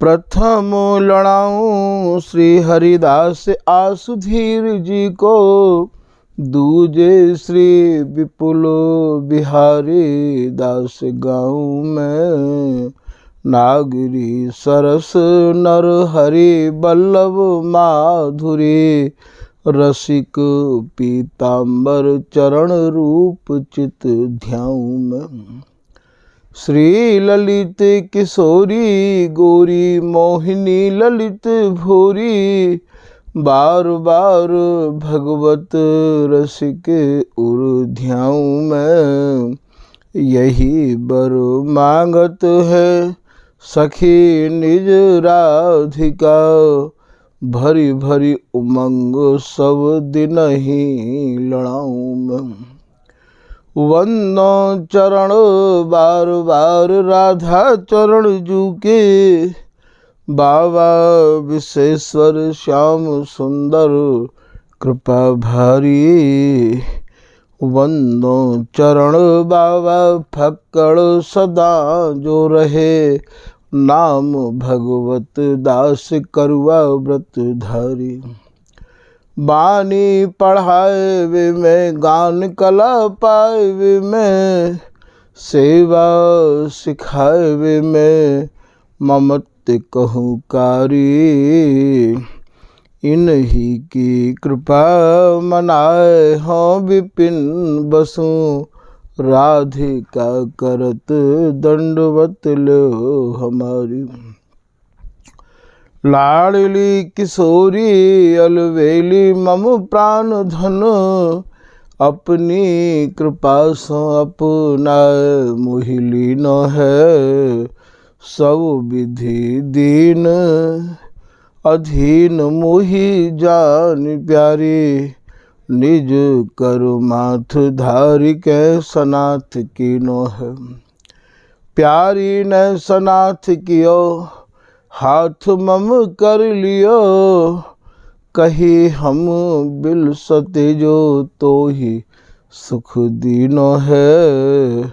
प्रथम लड़ाऊं श्री हरिदास आसुधीर जी को, दूजे श्री विपुल बिहारी दास गाँव में। नागरी सरस नर हरि बल्लभ माधुरी, रसिक पीताम्बर चरण रूप चित ध्याऊं में। श्री ललित किशोरी गौरी मोहिनी ललित भूरी, बार बार भगवत रसिक उर ध्याऊं में। यही बर मांगत है सखी निज राधिका, भरी भरी उमंग सब दिन ही लड़ाऊं में। वंदो चरण बार बार राधा चरण जू के, बाबा विश्वेश्वर श्याम सुंदर कृपा भारी। वंदो चरण बाबा फक्कड़ सदा जो रहे, नाम भगवत दास करुआ व्रत धारी। बानी पढ़ाए वे में गान कला पाए वे में, सेवा सिखाए वे में ममत्व कहूँ कारी। इन्हीं की कृपा मनाए हों विपिन बसु, राधिका करत दंडवत लो हमारी। लाडली किशोरी अलवेली मम प्राण धन, अपनी कृपा सो अपना मोहिली न है। सब विधि दीन अधीन मोहि जान प्यारी, निज करु माथ धारी के सनाथ की नो है। प्यारी ने सनाथ कियो हाथ मम कर लियो, कही हम बिल सते जो तो ही सुख दीनो है।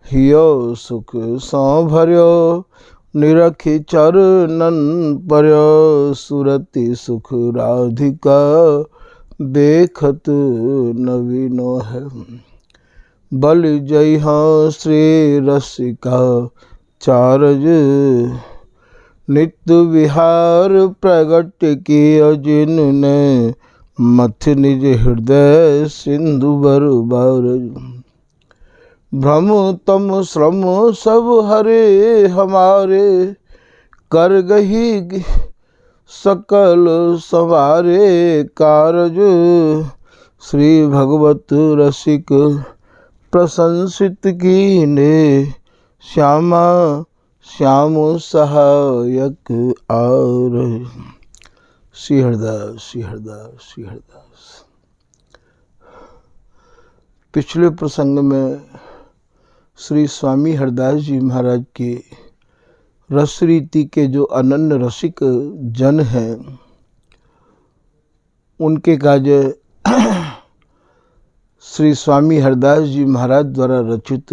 हियो सुख सौ भर्यो निरखि चरणन पर्यो, सुरति सुख राधिका देखत नवीनो है। बल जय हाँ श्री रसिका चारज, नित्य विहार प्रगट किया जिनने, मथ निज हृदय सिंधु बरबार। भ्रम तम श्रम सब हरे हमारे, कर गही सकल संवारे कारज। श्री भगवत रसिक प्रशंसित कीने, श्यामा श्याम सहायक और। श्री हरदास श्री हरदास श्री हरदास। पिछले प्रसंग में श्री स्वामी हरदास जी महाराज के रस रीति के जो अनन्य रसिक जन हैं, उनके कार्य श्री स्वामी हरदास जी महाराज द्वारा रचित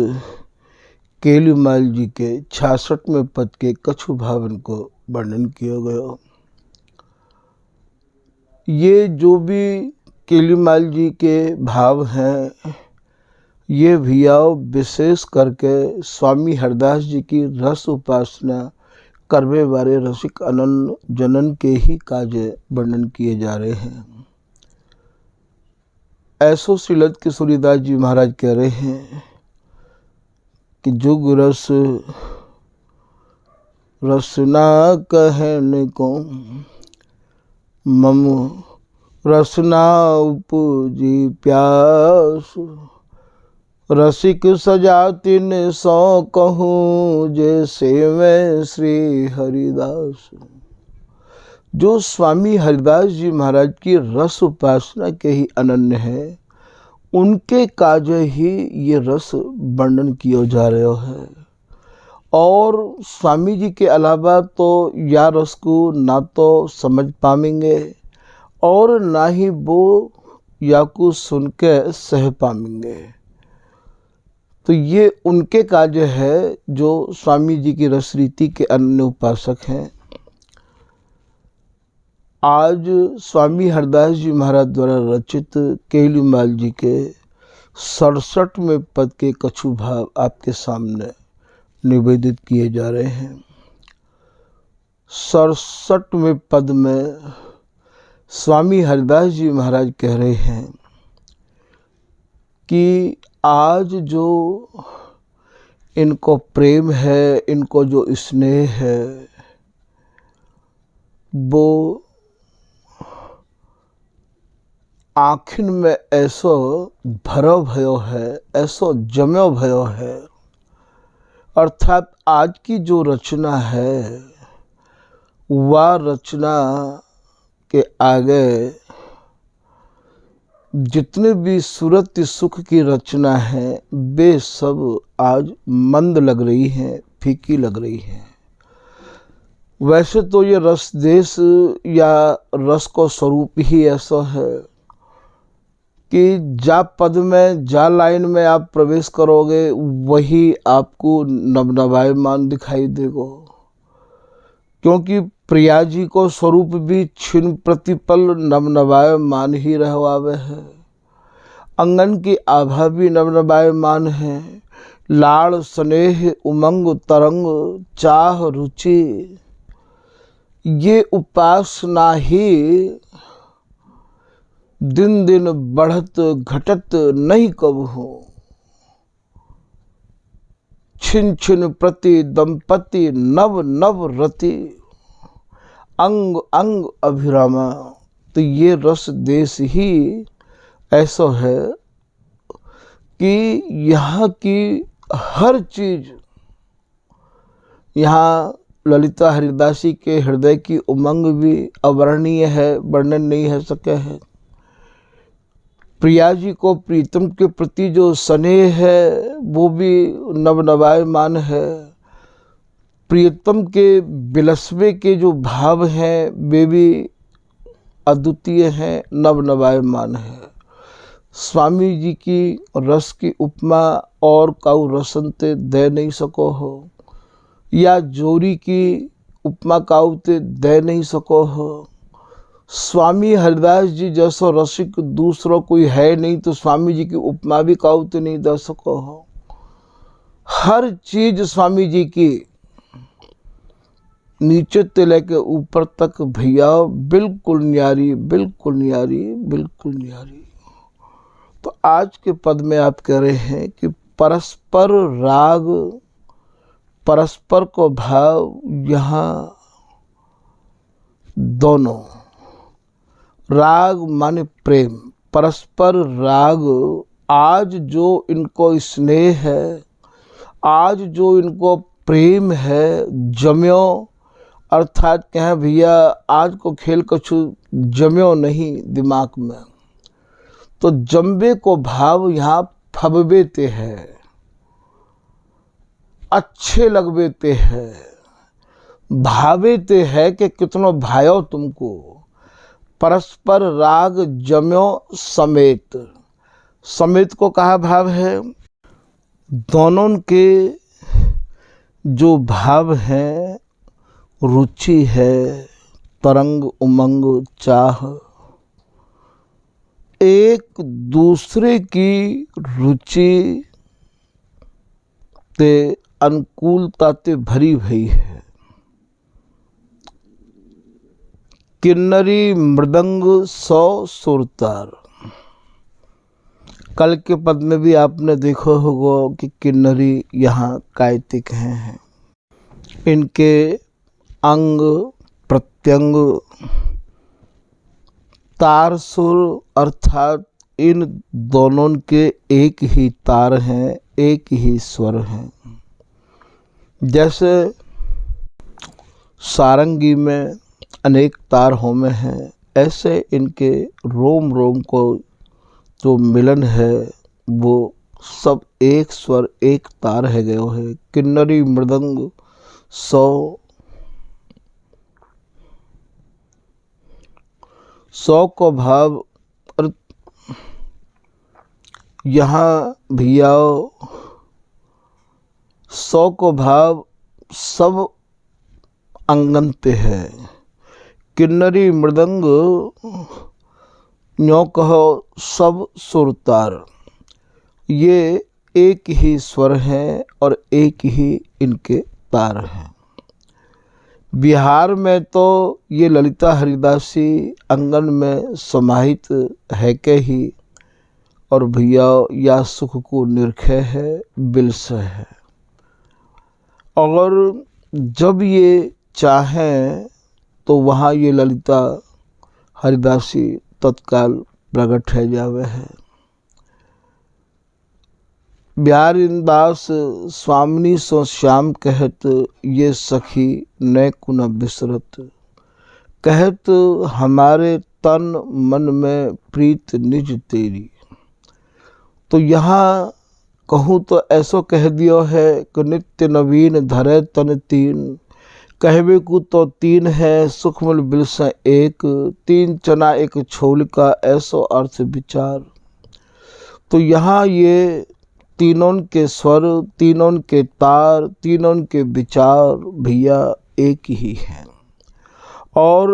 केलूमाल जी के 66वें पद के कछु भावन को वर्णन किया गया। ये जो भी केलूमाल जी के भाव हैं, ये भियाव विशेष करके स्वामी हरदास जी की रस उपासना करने वाले रसिक अनन्य जनन के ही कार्य वर्णन किए जा रहे हैं। ऐसो श्री ललित किशोरीदास जी महाराज कह रहे हैं कि जुग रस रसना कहन को, मम रसना उपजी प्यास। रसिक सजातिन सौ कहूँ, जैसे मैं श्री हरिदास। जो स्वामी हरिदास जी महाराज की रस उपासना के ही अनन्य है, उनके कार्य ही ये रस वर्णन किया जा रहा है। और स्वामी जी के अलावा तो या रस को ना तो समझ पाएंगे और ना ही वो या को सुन के सह पाएंगे। तो ये उनके कार्य है जो स्वामी जी की रस रीति के अन्य उपासक हैं। आज स्वामी हरदास जी महाराज द्वारा रचित केलूमाल जी के 67वें पद के कछु भाव आपके सामने निवेदित किए जा रहे हैं। 67वें पद में स्वामी हरदास जी महाराज कह रहे हैं कि आज जो इनको प्रेम है, इनको जो स्नेह है, वो आखिन में ऐसो भरो भयो है, ऐसो जम्यो भयो है। अर्थात आज की जो रचना है वह रचना के आगे जितने भी सूरत सुख की रचना है वे सब आज मंद लग रही हैं, फीकी लग रही हैं। वैसे तो ये रस देश या रस को स्वरूप ही ऐसा है कि जा पद में, जा लाइन में आप प्रवेश करोगे वही आपको नवनवायमान दिखाई देगा। क्योंकि प्रिया जी को स्वरूप भी छिन प्रतिपल नवनवायमान ही रहवावे है। अंगन की आभा भी नवनवायमान है। लाड़ स्नेह उमंग तरंग चाह रुचि, ये उपासना ही दिन दिन बढ़त घटत नहीं कब हो। छिन छिन प्रति दंपति नव नव रति, अंग अंग अभिरामा। तो ये रस देश ही ऐसा है कि यहाँ की हर चीज, यहाँ ललिता हरिदासी के हृदय की उमंग भी अवर्णनीय है, वर्णन नहीं है सके है। प्रिया जी को प्रीतम के प्रति जो स्नेह है वो भी नवनवायमान है। प्रियतम के बिलसवे के जो भाव हैं वे भी अद्वितीय हैं, नवनवायमान है। स्वामी जी की रस की उपमा और काऊ रसनते दे नहीं सको हो, या जोरी की उपमा काउते दे नहीं सको हो। स्वामी हरदास जी जैसा रसिक दूसरा कोई है नहीं, तो स्वामी जी की उपमा भी काउते नहीं दे सको हो। हर चीज स्वामी जी की नीचे से लेके ऊपर तक भैया बिल्कुल न्यारी, बिल्कुल न्यारी, बिल्कुल न्यारी। तो आज के पद में आप कह रहे हैं कि परस्पर राग, परस्पर को भाव, यहाँ दोनों राग माने प्रेम, परस्पर राग। आज जो इनको स्नेह है, आज जो इनको प्रेम है जम्यो, अर्थात कहें भैया आज को खेल कछु जम्यो नहीं दिमाग में, तो जम्बे को भाव यहाँ फबेते हैं, अच्छे लगवेते हैं, भावेते है कि कितनो भायो तुमको। परस्पर राग जम्यो समेत, समेत को कहा भाव है। दोनों के जो भाव हैं, रुचि है, तरंग उमंग चाह, एक दूसरे की रुचि ते अनुकूलता ते भरी भई है। किन्नरी मृदंग सौ सुरतार, कल के पद में भी आपने देखा होगा कि किन्नरी यहाँ कायतिक हैं। इनके अंग प्रत्यंग तार सुर, अर्थात इन दोनों के एक ही तार हैं, एक ही स्वर हैं। जैसे सारंगी में अनेक तार होमे हैं, ऐसे इनके रोम रोम को जो मिलन है वो सब एक स्वर एक तार है गयो है। किन्नरी मृदंग सौ को भाव। यहाँ भैया 100 को भाव सब अंगन पे है। किन्नरी मृदंग न्यों कहो सब सुरतार। ये एक ही स्वर हैं और एक ही इनके तार हैं। बिहार में तो ये ललिता हरिदासी अंगन में समाहित है के ही, और भैया या सुख को निरखे है, बिलस है। और जब ये चाहें तो वहाँ ये ललिता हरिदासी तत्काल प्रकट है जावे है। बिहारीदास स्वामिनी सो श्याम कहत, ये सखी न कुन बिसरत। कहत हमारे तन मन में प्रीत निज तेरी। तो यहाँ कहूँ तो ऐसो कह दियो है कि नित्य नवीन धरे तन तीन। कहवे को तो तीन है सुखमल बिलस एक। तीन चना एक छोल का ऐसो अर्थ विचार। तो यहाँ ये तीनों के स्वर, तीनों के तार, तीनों के विचार भैया एक ही हैं। और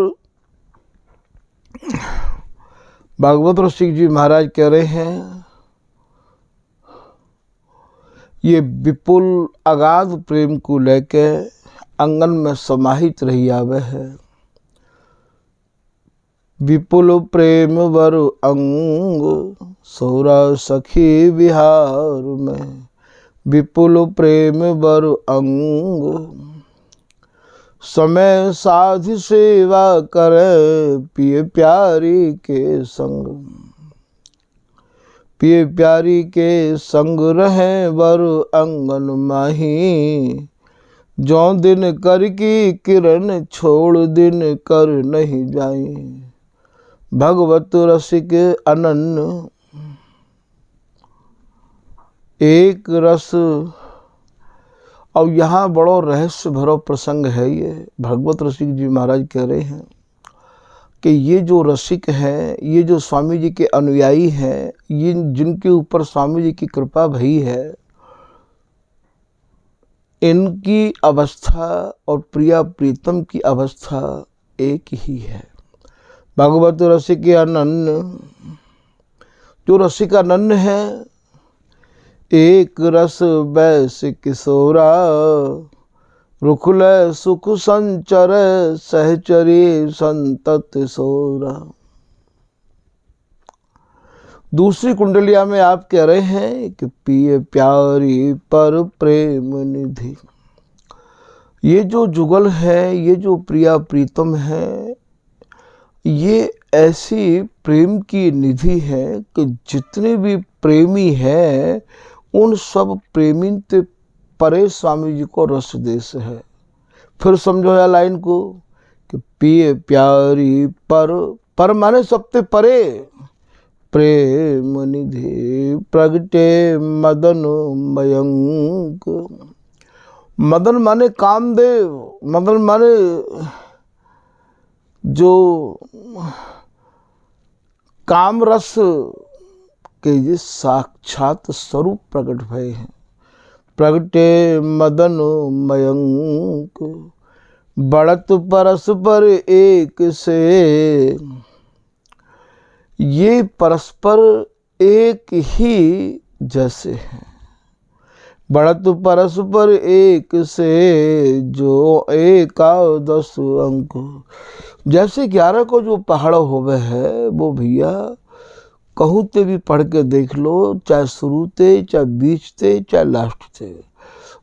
भागवत रसिक जी महाराज कह रहे हैं, ये विपुल अगाध प्रेम को लेके अंगन में समाहित रही आवे है। विपुल प्रेम वर अंग सौरा सखी विहार में। विपुल प्रेम वर अंग समय साध सेवा करे। पिए प्यारी के संग, पिए प्यारी के संग रहे वर अंगन माही। जो दिन कर की किरण छोड़ दिन कर नहीं जाए। भगवत रसिक अनन्य एक रस। और यहाँ बड़ो रहस्य भरो प्रसंग है। ये भगवत रसिक जी महाराज कह रहे हैं कि ये जो रसिक हैं, ये जो स्वामी जी के अनुयायी हैं, ये जिनके ऊपर स्वामी जी की कृपा भई है, इनकी अवस्था और प्रिया प्रीतम की अवस्था एक ही है। भगवत रसिक अनन्य, जो रसिक अनन्य है, एक रस बैस किशोरा। रुखल सुख संचर सहचरी संतत सोरा। दूसरी कुंडलिया में आप कह रहे हैं कि पिए प्यारी पर प्रेम निधि। ये जो जुगल है, ये जो प्रिया प्रीतम है, ये ऐसी प्रेम की निधि है कि जितने भी प्रेमी हैं उन सब प्रेमी ते परे स्वामी जी को रस देश है। फिर समझो या लाइन को कि पिए प्यारी पर माने सबसे परे। प्रेम निधि प्रगटे मदन मयंक। मदन माने कामदेव, मदन माने जो काम रस के ये साक्षात स्वरूप प्रकट भये हैं। प्रगटे मदन मयंक बढ़त परस्पर एक से। ये परस्पर एक ही जैसे हैं। बढ़त परस्पर एक से जो एकादश अंक। जैसे 11 को जो पहाड़ होवे है वो भैया कहूँ ते भी पढ़ के देख लो, चाहे शुरू ते, चाहे बीच ते, चाहे लास्ट ते,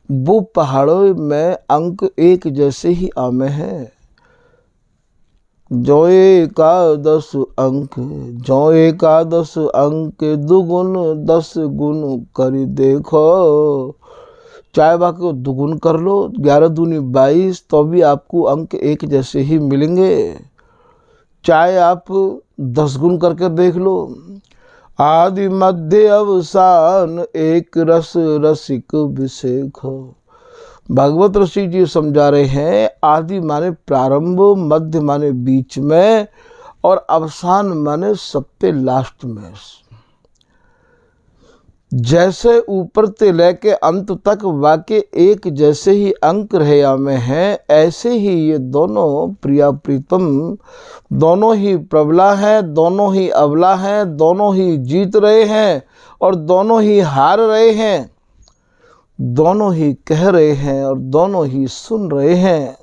वो पहाड़ों में अंक एक जैसे ही आमे हैं। जो एकादश अंक, जो एकादश अंक दुगुन 10 गुण कर देखो। चाहे बाकी दुगुन कर लो, 11 दूनी 22, तो भी आपको अंक एक जैसे ही मिलेंगे। चाहे आप 10 गुण करके देख लो। आदि मध्य अवसान एक रस रसिक विशेख। भागवत ऋषि जी समझा रहे हैं, आदि माने प्रारंभ, मध्य माने बीच में, और अवसान माने सबसे लास्ट में। जैसे ऊपर ते लेके अंत तक वाके एक जैसे ही अंक रहया में हैं, ऐसे ही ये दोनों प्रिया प्रीतम दोनों ही प्रबला हैं, दोनों ही अबला हैं, दोनों ही जीत रहे हैं और दोनों ही हार रहे हैं, दोनों ही कह रहे हैं और दोनों ही सुन रहे हैं।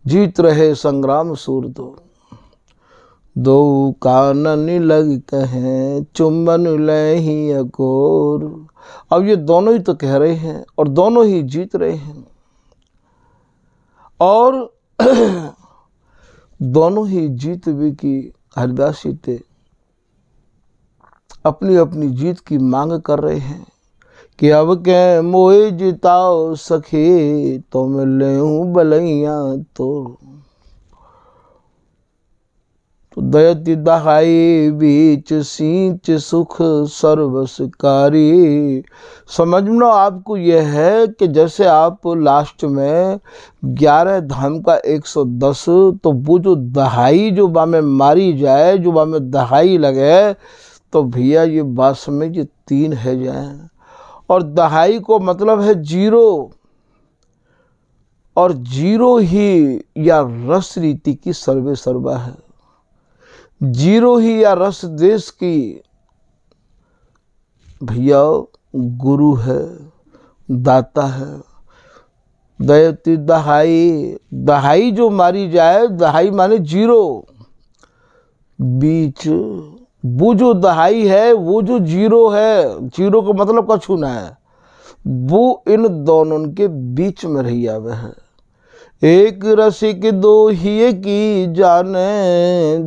जीत रहे संग्राम सूर दो कानन लग कहें चुंबन लही अकोर। अब ये दोनों ही तो कह रहे हैं और दोनों ही जीत रहे हैं और दोनों ही जीत भी की हरिदास जी थे अपनी अपनी जीत की मांग कर रहे हैं कि अब के मोए जिताओ सखी तो मैं ले हूँ बलैया तो दयति दहाई बीच सींच सुख सर्वसकारी। समझना आपको यह है कि जैसे आप लास्ट में 11 धाम का 110 तो वो जो दहाई जो बा में मारी जाए, जो बा में दहाई लगे, तो भैया ये बात में ये 3 है जाए और दहाई को मतलब है जीरो, और जीरो ही या रस रीति की सर्वे सर्वा है। जीरो ही या रस देश की भैया गुरु है, दाता है। दयति दहाई, दहाई जो मारी जाए, दहाई माने जीरो, बीच वो जो दहाई है वो जो जीरो है, जीरो का मतलब कछु ना है, वो इन दोनों के बीच में रही आवे है। एक रसिक दो ही की जाने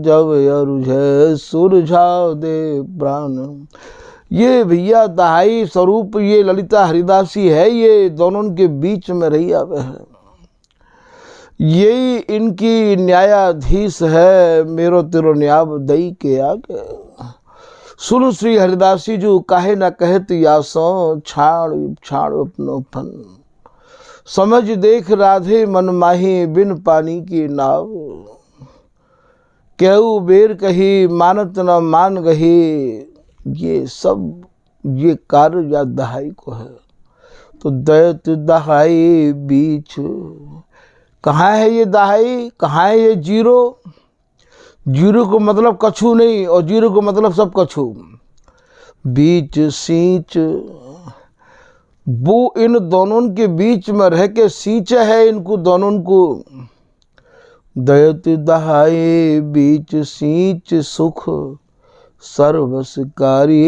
जब अरुझे सुरझाव दे प्राण। ये भैया दहाई स्वरूप ये ललिता हरिदासी है, ये दोनों के बीच में रही आवे है। यही इनकी न्यायाधीश है, मेरो तेरो न्याय दई के आगे। सुन श्री हरिदासी जो काहे न कहत यासों छाड़ छाड़ अपनो फन। समझ देख राधे मन माही बिन पानी की नाव। केहू बेर कही मानत न मान गही। ये सब ये कार्य या दहाई को है। तो दैत दहाई बीच, कहाँ है ये दहाई, कहाँ है ये जीरो। जीरो को मतलब कछु नहीं और जीरो को मतलब सब कछु। बीच सींच, वो इन दोनों के बीच में रह के सींचे है इनको दोनों को। दयति दहाई बीच सींच सुख सर्वसकारी।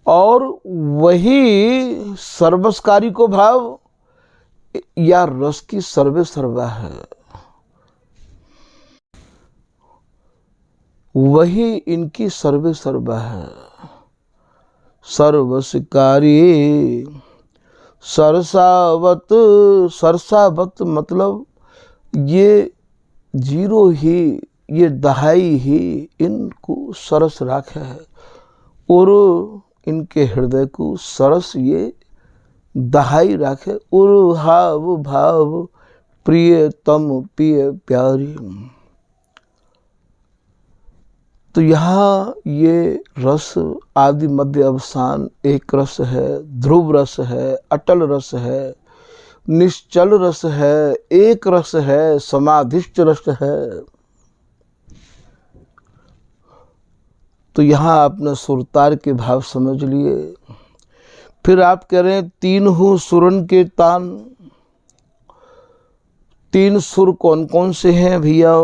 और वही सर्वसकारी को भाव या रस की सर्वे सर्वा है, वही इनकी सर्वे सर्वा है। सर्वसकारी सरसावत, सरसावत मतलब ये जीरो ही, ये दहाई ही इनको सरस राखे है और इनके हृदय को सरस ये दहाई राखे। और हाव भाव प्रिय तम पिय प्यारी। तो यहाँ ये रस आदि मध्य अवसान एक रस है, ध्रुव रस है, अटल रस है, निश्चल रस है, एक रस है, समाधिष्ट रस है। तो यहाँ आपने सुरतार के भाव समझ लिए। फिर आप कह रहे हैं 3 सुरन के तान। 3 सुर कौन कौन से हैं भैया।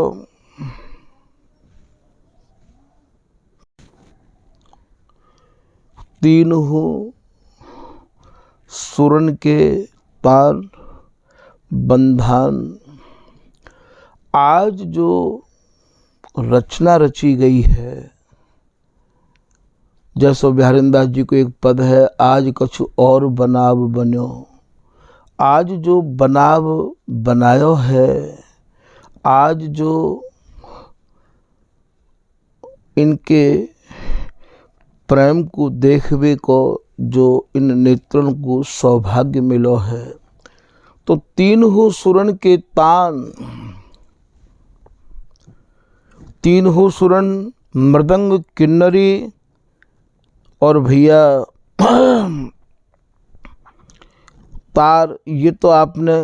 तीनों सुरन के तान बंधन। आज जो रचना रची गई है, जैसो बिहारिंदास जी को एक पद है, आज कछु और बनाव बन्यो। आज जो बनाव बनायो है, आज जो इनके प्रेम को देखवे को जो इन नेत्रों को सौभाग्य मिलो है, तो 3 सुरन के तान। 3 सुरन मृदंग किन्नरी और भैया तार ये तो आपने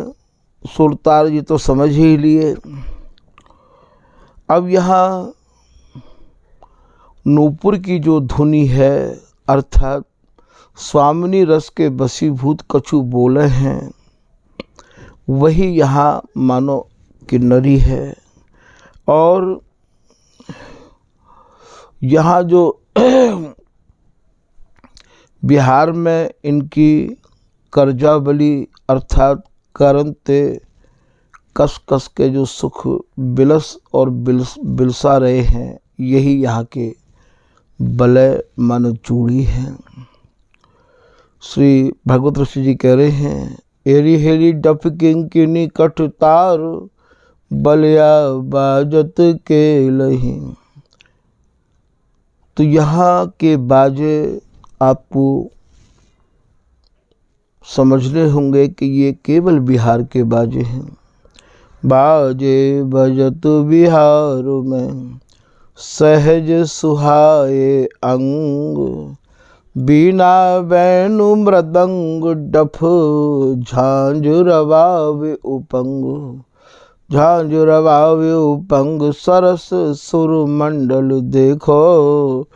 सुर तार ये तो समझ ही लिए। अब यहाँ नूपुर की जो धुनी है अर्थात स्वामिनी रस के बसीभूत कछु बोले हैं, वही यहाँ मानो किन्नरी है। और यहाँ जो बिहार में इनकी कर्जावली अर्थात करनते कस कस के जो सुख बिलस और बिलसा रहे हैं, यही यहाँ के बलय मन चूड़ी हैं। श्री भगवत ऋषि जी कह रहे हैं, एरी हेरी डफ किंकिनी कठ तार बलिया बाजत के लही। तो यहाँ के बाजे आपको समझने होंगे कि ये केवल बिहार के बाजे हैं। बाजे बजत बिहार में सहज सुहाए अंग, बीना बैनु मृदंग डफ झांझुरवावे उपंग, झांझुरवावे उपंग सरस सुर मंडल देखो,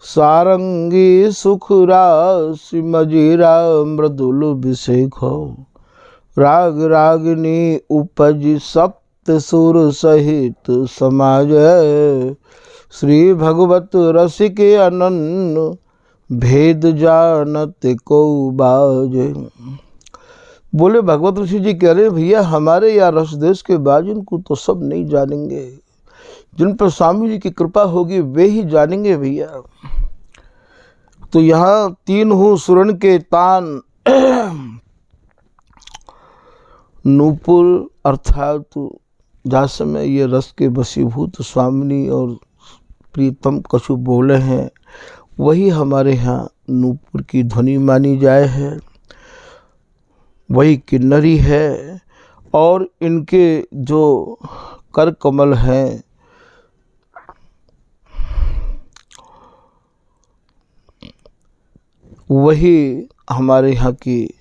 सारंगी सुख राशि मजीरा मृदुल विशेखो, राग रागिनी उपज सप्त सुर सहित समाज, श्री भगवत रसिक अनन्य भेद जानत को बाजे। बोले भगवत ऋषि जी कह रहे भैया हमारे या रस देश के बाज इनको तो सब नहीं जानेंगे, जिन पर स्वामी जी की कृपा होगी वे ही जानेंगे भैया। तो यहाँ तीन हूँ सुरन के तान नूपुर अर्थात जहाँ समय ये रस के वशीभूत स्वामिनी और प्रीतम कछु बोले हैं, वही हमारे यहाँ नूपुर की ध्वनि मानी जाए है, वही किन्नरी है। और इनके जो कर कमल हैं वही हमारे यहाँ की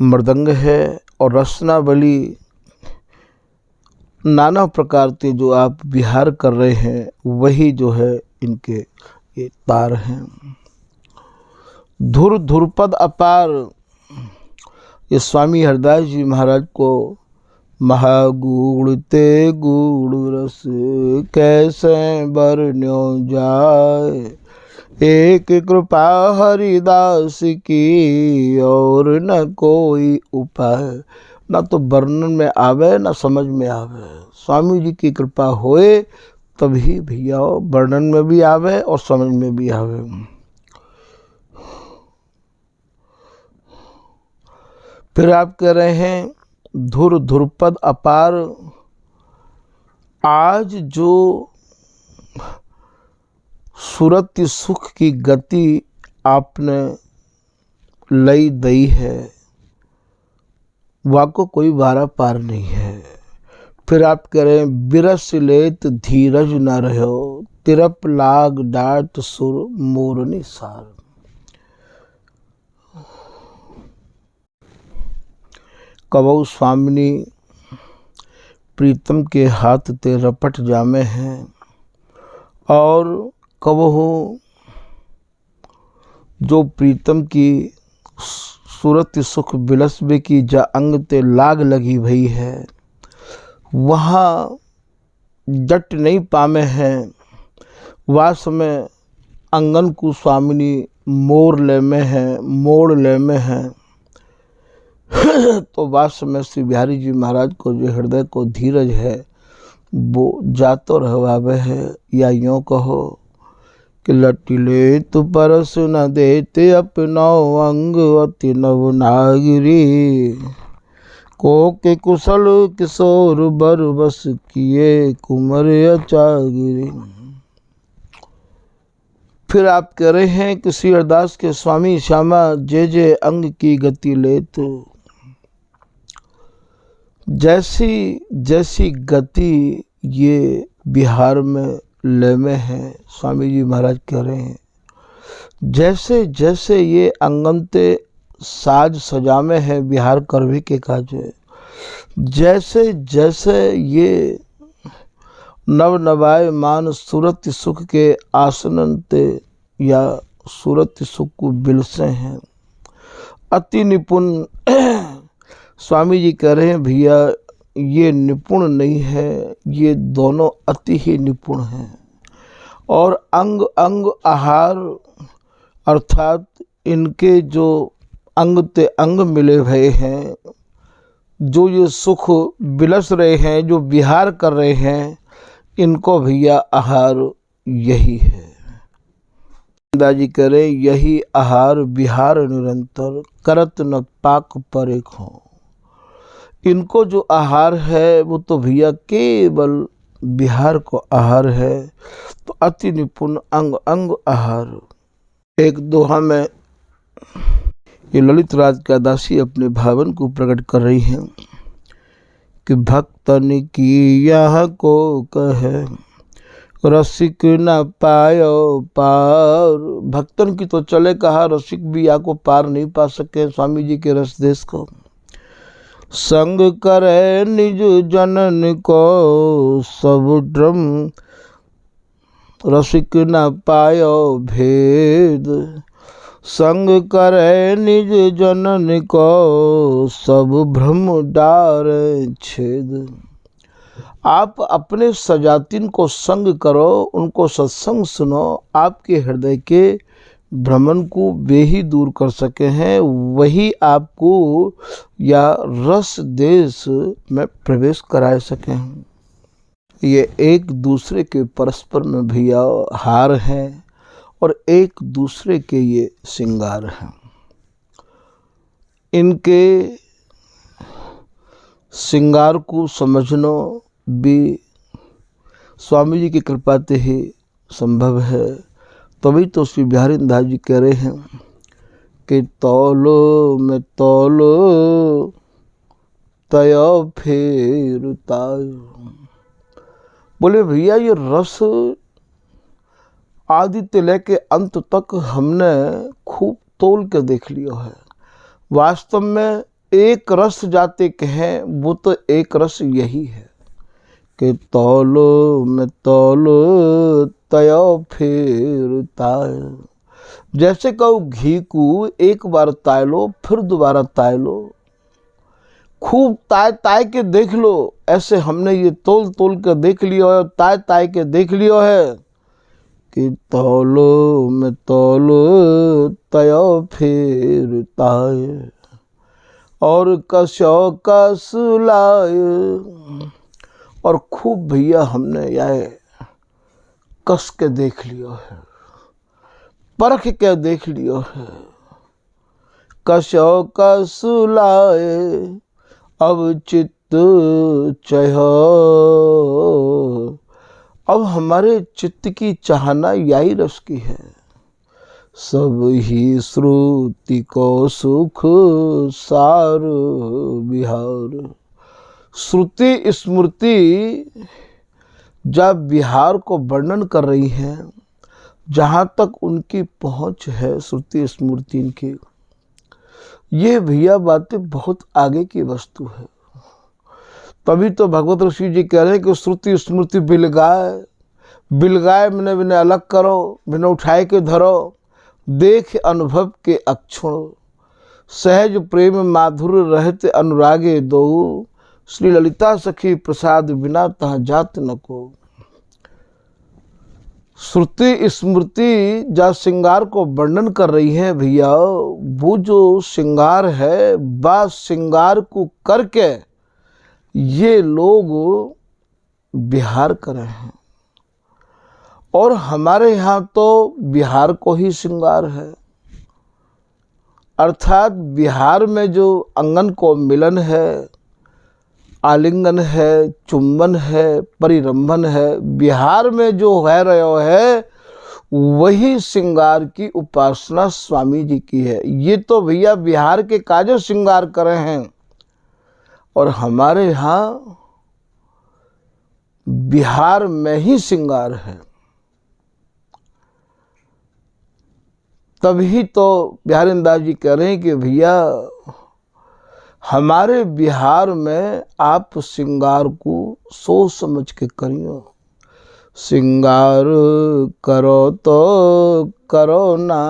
मृदंग है। और रसनावली नाना प्रकार के जो आप विहार कर रहे हैं वही जो है इनके ये तार हैं। धुर धुरपद अपार, ये स्वामी हरदास जी महाराज को महागुणते गुण रस कैसे बरन्यो जाए, एक कृपा हरिदास की और न कोई उपाय। ना तो वर्णन में आवे ना समझ में आवे, स्वामी जी की कृपा होए तभी भैया वर्णन में भी आवे और समझ में भी आवे। फिर आप कह रहे हैं धुर धुरपद अपार। आज जो सुरत सुख की गति आपने लई दई है वाको कोई बारा पार नहीं है। फिर आप कह रहे हैं बिरस लेत धीरज न रहो, तिरप लाग डाट सुर मोरनी सार। कबऊ स्वामिनी प्रीतम के हाथ ते रपट जामे हैं, और कबहू जो प्रीतम की सूरत सुख बिलसबे की जा अंग ते लाग लगी भई है, वहाँ डट नहीं पामे हैं। वास में अंगन को स्वामिनी मोर ले में है, मोड़ ले में है। तो वास में श्री बिहारी जी महाराज को जो हृदय को धीरज है वो जातो रहवावे है। या यूँ कहो कि लटिले तु परस न देते अपनो अंग अति नव नागरी, को के कुशल किशोर बर बस किए कुमर अचागिरी। फिर आप कह रहे हैं कि श्री हरदास के स्वामी श्यामा जे अंग की गति ले, तो जैसी जैसी गति ये बिहार में ले में है, स्वामी जी महाराज कह रहे हैं जैसे जैसे ये अंगनते साज सजामे है बिहार करवी के काजे, जैसे जैसे ये नव नवाय मान सूरत सुख के आसनंते या सूरत सुख को बिलसे हैं अति निपुण। स्वामी जी कह रहे हैं भैया ये निपुण नहीं है, ये दोनों अति ही निपुण हैं। और अंग अंग आहार अर्थात इनके जो अंग ते अंग मिले हुए हैं, जो ये सुख बिलस रहे हैं, जो विहार कर रहे हैं, इनको भैया आहार यही है। दादी करे यही आहार विहार निरंतर करत न पाक पर एक हो। इनको जो आहार है वो तो भैया केवल बिहार को आहार है। तो अति निपुण अंग अंग आहार। एक दोहा में ये ललित राज का दासी अपने भावन को प्रकट कर रही हैं कि भक्तन की यह को कहे रसिक न पायो पार। भक्तन की तो चले कहा, रसिक भी या को पार नहीं पा सके स्वामी जी के रस देश को। संग करे निज जनन को सब ड्रम रसिक न पायो भेद। संग करे निज जनन को सब भ्रम डार छेद। आप अपने सजातिन को संग करो, उनको सत्संग सुनो, आपके हृदय के भ्रमण को वे ही दूर कर सके हैं, वही आपको या रस देश में प्रवेश कराए सके हैं। ये एक दूसरे के परस्पर में भैया हार हैं और एक दूसरे के ये श्रृंगार हैं। इनके श्रृंगार को समझना भी स्वामी जी की कृपा से ही संभव है। तभी तो श्री बिहारी दास जी कह रहे हैं कि तौलो में तौलो तय फेर तायो। बोले भैया ये रस आदि से लेके अंत तक हमने खूब तोल के देख लिया है। वास्तव में एक रस जाते कहें वो तो एक रस यही है कि तौलो में तौलो तय फेर ताय। जैसे कहो घी को एक बार ताय लो फिर दोबारा ताय लो, खूब ताय ताय के देख लो। ऐसे हमने ये तोल तोल के देख लिया है, ताय ताय के देख लिया है कि तौलो में तौलो तय फेर ताय। और कसो कस लाय। और खूब भैया हमने यह कस के देख लिया है, परख के देख लिया है। कसो कस लाए अब चित्त चह। अब हमारे चित्त की चाहना यही रस की है। सब ही श्रुति को सुख सार विहार। श्रुति स्मृति जब विहार को वर्णन कर रही हैं, जहाँ तक उनकी पहुँच है श्रुति स्मृति की, ये भैया बातें बहुत आगे की वस्तु है। तभी तो भगवत ऋषि जी कह रहे हैं कि श्रुति स्मृति बिलगाए। बिलगाए मैंने बिने अलग करो, बिना उठाए के धरो, देख अनुभव के अक्षण। सहज प्रेम माधुर्य रहते अनुरागे दो। श्री ललिता सखी प्रसाद बिना तहाँ जात न को। श्रुति स्मृति जा श्रृंगार को वर्णन कर रही है भैया, वो जो श्रृंगार है बा श्रृंगार को करके ये लोग विहार कर रहे हैं। और हमारे यहाँ तो बिहार को ही श्रृंगार है। अर्थात बिहार में जो अंगन को मिलन है, आलिंगन है, चुंबन है, परिरंभन है, बिहार में जो है रहो है वही श्रृंगार की उपासना स्वामी जी की है। ये तो भैया बिहार के काजो श्रृंगार करे हैं और हमारे यहाँ बिहार में ही श्रृंगार है। तभी तो बिहारी दास जी कह रहे हैं कि भैया हमारे बिहार में आप श्रृंगार को सोच समझ के करियो। श्रृंगार करो तो करो ना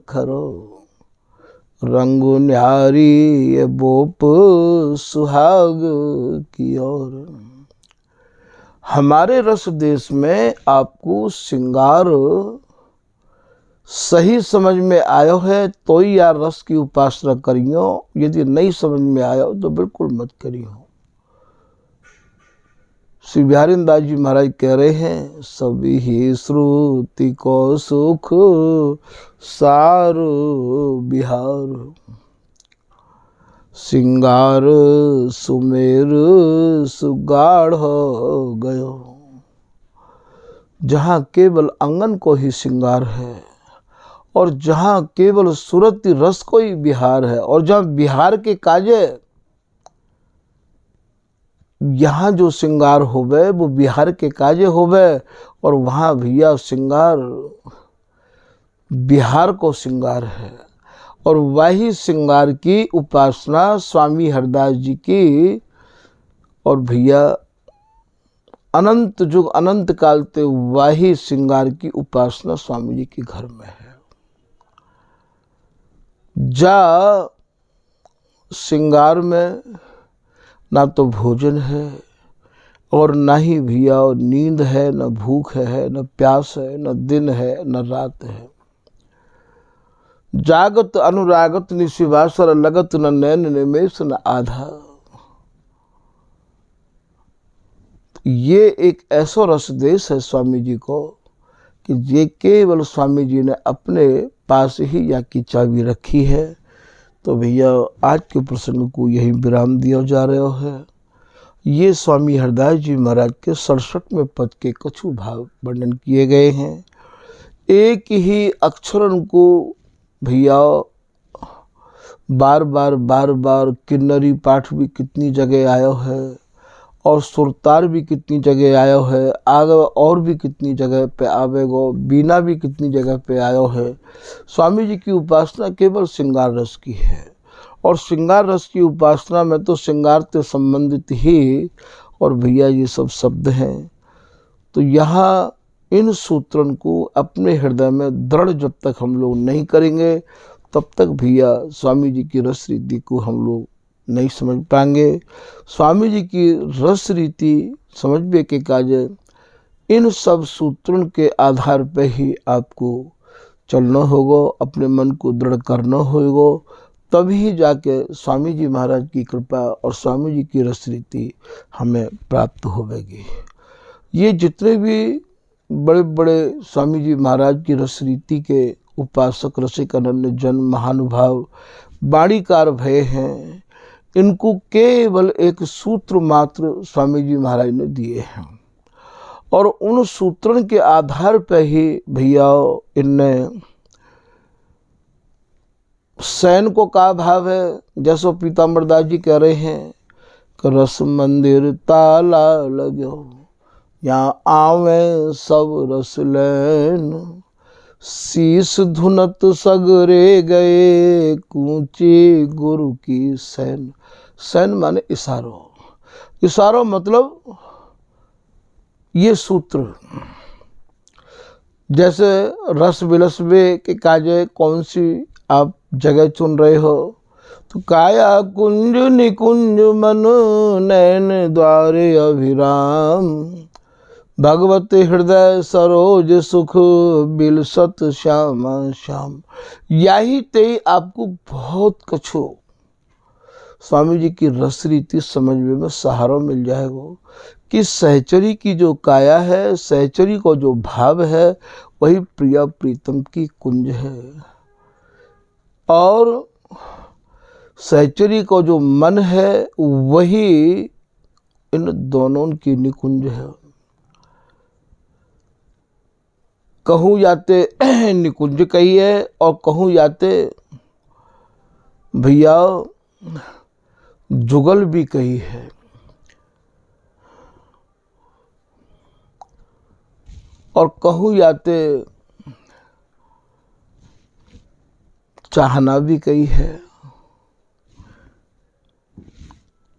करो, रंगु न्यारी ये बोप सुहाग की ओर। हमारे रस देश में आपको श्रृंगार सही समझ में आयो है तो ही यार रस की उपासना करियो, यदि नहीं समझ में आयो तो बिल्कुल मत करियो। श्री बिहारी दास जी महाराज कह रहे हैं, सभी ही श्रुति को सुख सारो बिहार, श्रृंगार सुमेर सुगाढ़ हो गयो। जहाँ केवल अंगन को ही श्रृंगार है और जहाँ केवल सुरति रस को ही बिहार है, और जहाँ बिहार के काजे यहाँ जो श्रृंगार होवे वो बिहार के काजे होवे, और वहाँ भैया श्रृंगार बिहार को श्रृंगार है। और वही श्रृंगार की उपासना स्वामी हरदास जी की और भैया अनंत युग अनंत काल ते वही श्रृंगार की उपासना स्वामी जी के घर में है। जा श्रृंगार में ना तो भोजन है और ना ही भैया नींद है, न भूख है, न प्यास है, न दिन है, न रात है। जागत अनुरागत निशिवासर लगत, न नैन निमेष न आधा। ये एक ऐसा रस देश है स्वामी जी को कि ये केवल स्वामी जी ने अपने पास ही या की चाबी रखी है। तो भैया आज के प्रसंग को यही विराम दिया जा रहा है। ये स्वामी हरदास जी महाराज के 67वें पद के कछु भाव वर्णन किए गए हैं। एक ही अक्षरन को भैया बार बार किन्नरी पाठ भी कितनी जगह आयो है और सुरतार भी कितनी जगह आयो है, आगे और भी कितनी जगह पे आवेगो, बीना भी कितनी जगह पे आयो है। स्वामी जी की उपासना केवल श्रृंगार रस की है, और श्रृंगार रस की उपासना में तो श्रृंगार से संबंधित ही और भैया ये सब शब्द हैं। तो यहाँ इन सूत्रों को अपने हृदय में दृढ़ जब तक हम लोग नहीं करेंगे तब तक भैया स्वामी जी की रस रीति को हम लोग नहीं समझ पाएंगे। स्वामी जी की रस रीति समझने के काजे इन सब सूत्रों के आधार पर ही आपको चलना होगा, अपने मन को दृढ़ करना होगा, तभी जाके स्वामी जी महाराज की कृपा और स्वामी जी की रस रीति हमें प्राप्त होगी। ये जितने भी बड़े बड़े स्वामी जी महाराज की रस रीति के उपासक रसिक अनन्य जन महानुभाव बाणीकार भय हैं, इनको केवल एक सूत्र मात्र स्वामी जी महाराज ने दिए हैं, और उन सूत्रों के आधार पर ही भैया इनने सैन को का भाव है। जैसो पीताम्बर दास जी कह रहे हैं कि रस मंदिर ताला लगो, यहाँ आवे सब रस लैन, शीस धुनत सगरे गए कूची गुरु की सैन। सैन माने इशारों, इशारों मतलब ये सूत्र। जैसे रस विलसवे के काजे कौन सी आप जगह चुन रहे हो, तो काया कुंज निकुंज मन नैन द्वारे अभिराम, भगवत हृदय सरोज सुख बिलसत श्याम श्याम। यही ते आपको बहुत कछु स्वामी जी की रस रीति समझने में सहारा मिल जाएगा कि सहचरी की जो काया है, सहचरी को जो भाव है, वही प्रिया प्रीतम की कुंज है, और सहचरी को जो मन है वही इन दोनों की निकुंज है। कहूँ जाते निकुंज कही है और कहूँ जाते भैया जुगल भी कही है। और कहूँ जाते चाहना भी कई है।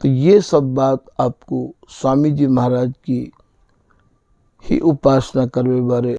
तो ये सब बात आपको स्वामी जी महाराज की ही उपासना करवे बारे